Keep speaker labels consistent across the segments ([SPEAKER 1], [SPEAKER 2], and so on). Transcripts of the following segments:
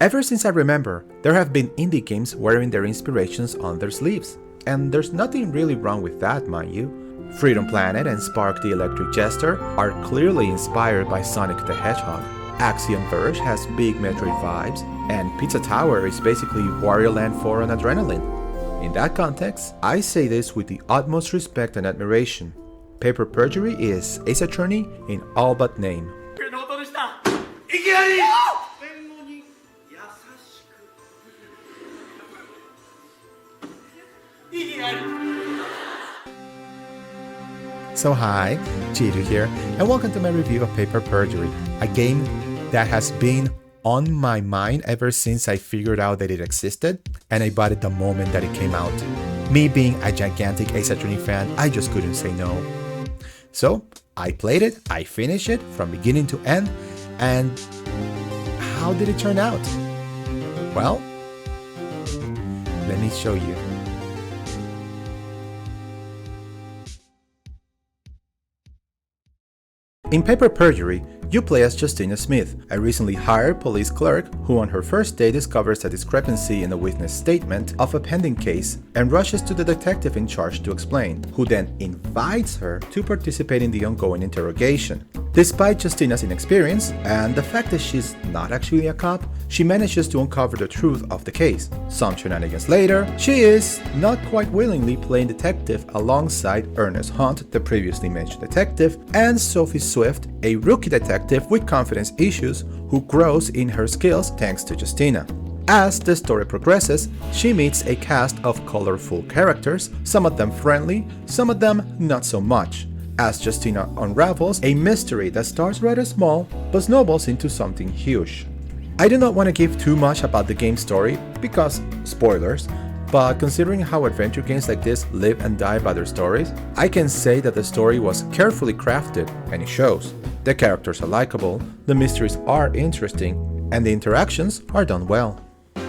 [SPEAKER 1] Ever since I remember, there have been indie games wearing their inspirations on their sleeves. And there's nothing really wrong with that, mind you. Freedom Planet and Spark the Electric Jester are clearly inspired by Sonic the Hedgehog. Axiom Verge has big Metroid vibes, and Pizza Tower is basically Wario Land 4 on adrenaline. In that context, I say this with the utmost respect and admiration. Paper Perjury is Ace Attorney in all but name. So hi, Chiru here, and welcome to my review of Paper Perjury, a game that has been on my mind ever since I figured out that it existed, and I bought it the moment that it came out. Me being a gigantic Ace Attorney fan, I just couldn't say no. So, I played it, I finished it from beginning to end, and how did it turn out? Well, let me show you. In Paper Perjury, you play as Justina Smith, a recently hired police clerk who on her first day discovers a discrepancy in the witness statement of a pending case and rushes to the detective in charge to explain, who then invites her to participate in the ongoing interrogation. Despite Justina's inexperience and the fact that she's not actually a cop, she manages to uncover the truth of the case. Some shenanigans later, she is, not quite willingly, playing detective alongside Ernest Hunt, the previously mentioned detective, and Sophie Swift, a rookie detective with confidence issues who grows in her skills thanks to Justina. As the story progresses, she meets a cast of colorful characters, some of them friendly, some of them not so much, as Justina unravels a mystery that starts rather small but snowballs into something huge. I do not want to give too much about the game's story because, spoilers, but considering how adventure games like this live and die by their stories, I can say that the story was carefully crafted and it shows. The characters are likable, the mysteries are interesting, and the interactions are done well.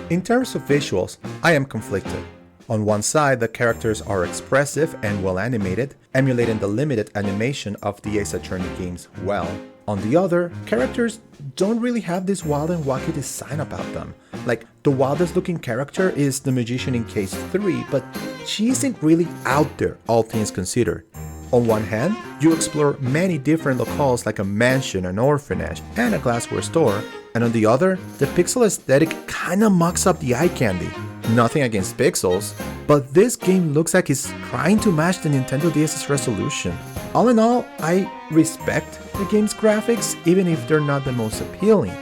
[SPEAKER 1] In terms of visuals, I am conflicted. On one side, the characters are expressive and well animated, emulating the limited animation of the Ace Attorney games well. On the other, characters don't really have this wild and wacky design about them. Like, the wildest looking character is the magician in Case 3, but she isn't really out there, all things considered. On one hand, you explore many different locales like a mansion, an orphanage, and a glassware store, and on the other, the pixel aesthetic kinda mucks up the eye candy. Nothing against pixels, but this game looks like it's trying to match the Nintendo DS's resolution. All in all, I respect the game's graphics, even if they're not the most appealing.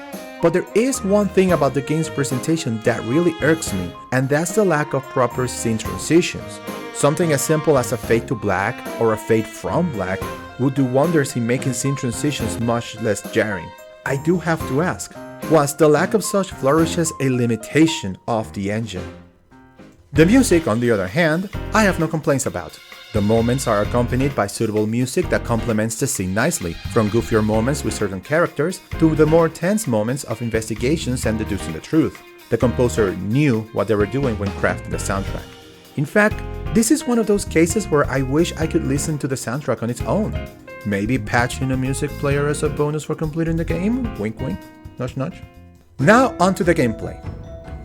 [SPEAKER 1] But there is one thing about the game's presentation that really irks me, and that's the lack of proper scene transitions. Something as simple as a fade to black or a fade from black would do wonders in making scene transitions much less jarring. I do have to ask, was the lack of such flourishes a limitation of the engine? The music, on the other hand, I have no complaints about. The moments are accompanied by suitable music that complements the scene nicely, from goofier moments with certain characters to the more tense moments of investigations and deducing the truth. The composer knew what they were doing when crafting the soundtrack. In fact, this is one of those cases where I wish I could listen to the soundtrack on its own. Maybe patch in a music player as a bonus for completing the game? Wink wink, nudge nudge. Now onto the gameplay.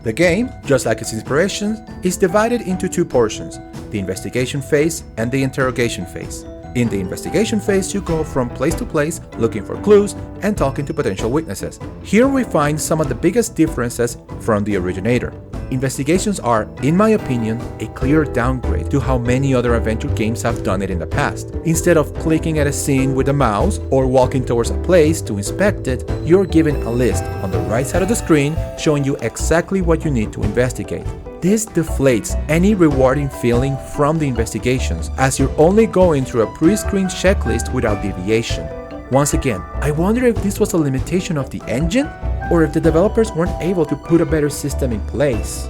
[SPEAKER 1] The game, just like its inspirations, is divided into two portions, the investigation phase and the interrogation phase. In the investigation phase, you go from place to place looking for clues and talking to potential witnesses. Here we find some of the biggest differences from the originator. Investigations are, in my opinion, a clear downgrade to how many other adventure games have done it in the past. Instead of clicking at a scene with a mouse or walking towards a place to inspect it, you're given a list on the right side of the screen showing you exactly what you need to investigate. This deflates any rewarding feeling from the investigations, as you're only going through a pre-screened checklist without deviation. Once again, I wonder if this was a limitation of the engine, or if the developers weren't able to put a better system in place.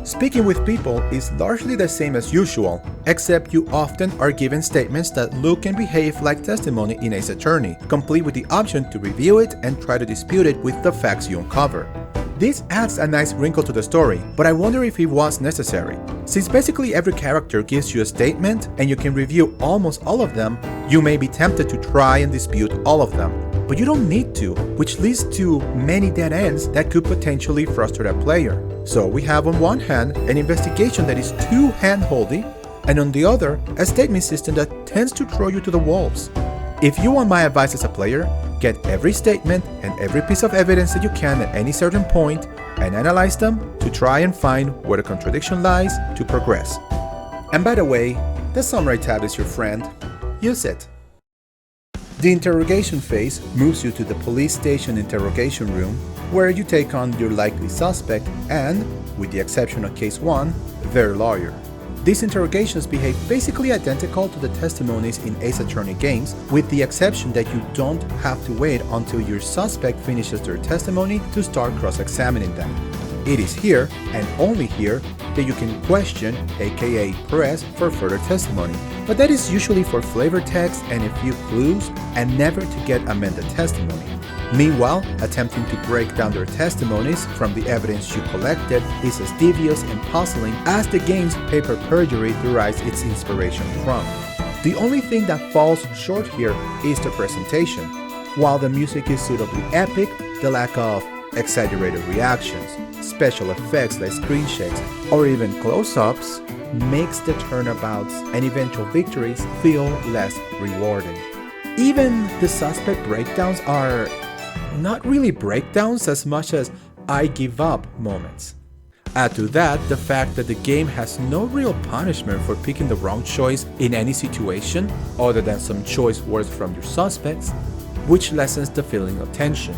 [SPEAKER 1] Speaking with people is largely the same as usual, except you often are given statements that look and behave like testimony in Ace Attorney, complete with the option to review it and try to dispute it with the facts you uncover. This adds a nice wrinkle to the story, but I wonder if it was necessary. Since basically every character gives you a statement and you can review almost all of them, you may be tempted to try and dispute all of them. but you don't need to, which leads to many dead ends that could potentially frustrate a player. So we have on one hand an investigation that is too hand-holdy, and on the other, a statement system that tends to throw you to the wolves. If you want my advice as a player, get every statement and every piece of evidence that you can at any certain point and analyze them to try and find where the contradiction lies to progress. And by the way, the summary tab is your friend. Use it. The interrogation phase moves you to the police station interrogation room, where you take on your likely suspect and, with the exception of case 1, their lawyer. These interrogations behave basically identical to the testimonies in Ace Attorney games, with the exception that you don't have to wait until your suspect finishes their testimony to start cross-examining them. It is here, and only here, that you can question, aka press, for further testimony. But that is usually for flavor text and a few clues, and never to get amended testimony. Meanwhile, attempting to break down their testimonies from the evidence you collected is as devious and puzzling as the game's paper Perjury derives its inspiration from. The only thing that falls short here is the presentation. While the music is suitably epic, the lack of exaggerated reactions, special effects like screen shakes, or even close-ups makes the turnabouts and eventual victories feel less rewarding. Even the suspect breakdowns are not really breakdowns as much as I give up moments. Add to that the fact that the game has no real punishment for picking the wrong choice in any situation other than some choice words from your suspects, which lessens the feeling of tension.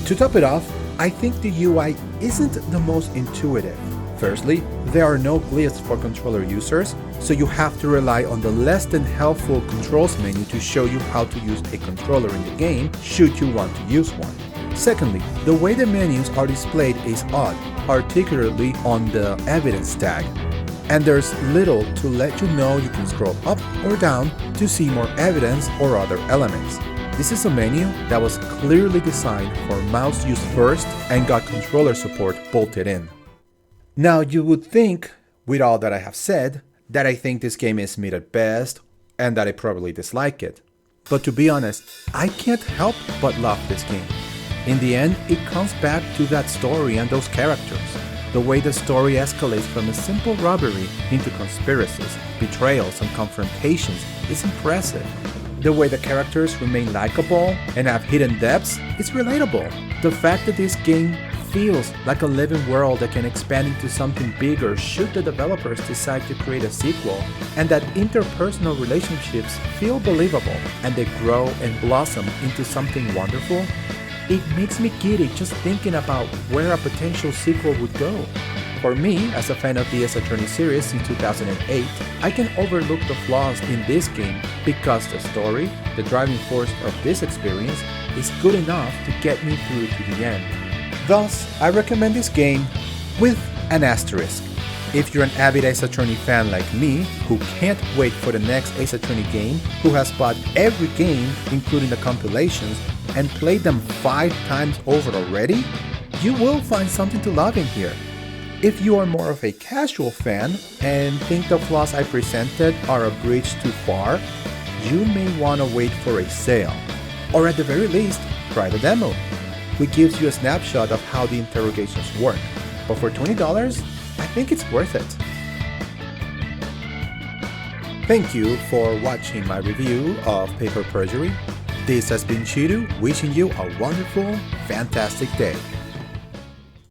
[SPEAKER 1] To top it off, I think the UI isn't the most intuitive. Firstly, there are no glyphs for controller users, so you have to rely on the less than helpful controls menu to show you how to use a controller in the game should you want to use one. Secondly, the way the menus are displayed is odd, particularly on the evidence tag, and there's little to let you know you can scroll up or down to see more evidence or other elements. This is a menu that was clearly designed for mouse use first and got controller support bolted in. Now you would think, with all that I have said, that I think this game is mid at best and that I probably dislike it. But to be honest, I can't help but love this game. In the end, it comes back to that story and those characters. The way the story escalates from a simple robbery into conspiracies, betrayals, and confrontations is impressive. The way the characters remain likable and have hidden depths is relatable. The fact that this game feels like a living world that can expand into something bigger should the developers decide to create a sequel, and that interpersonal relationships feel believable and they grow and blossom into something wonderful, it makes me giddy just thinking about where a potential sequel would go. For me, as a fan of the Ace Attorney series since 2008, I can overlook the flaws in this game because the story, the driving force of this experience, is good enough to get me through to the end. Thus, I recommend this game with an asterisk. If you're an avid Ace Attorney fan like me, who can't wait for the next Ace Attorney game, who has bought every game, including the compilations, and played them 5 times over already, you will find something to love in here. If you are more of a casual fan and think the flaws I presented are a bridge too far, you may want to wait for a sale. Or at the very least, try the demo, which gives you a snapshot of how the interrogations work. But for $20, I think it's worth it. Thank you for watching my review of Paper Perjury. This has been Chiru, wishing you a wonderful, fantastic day.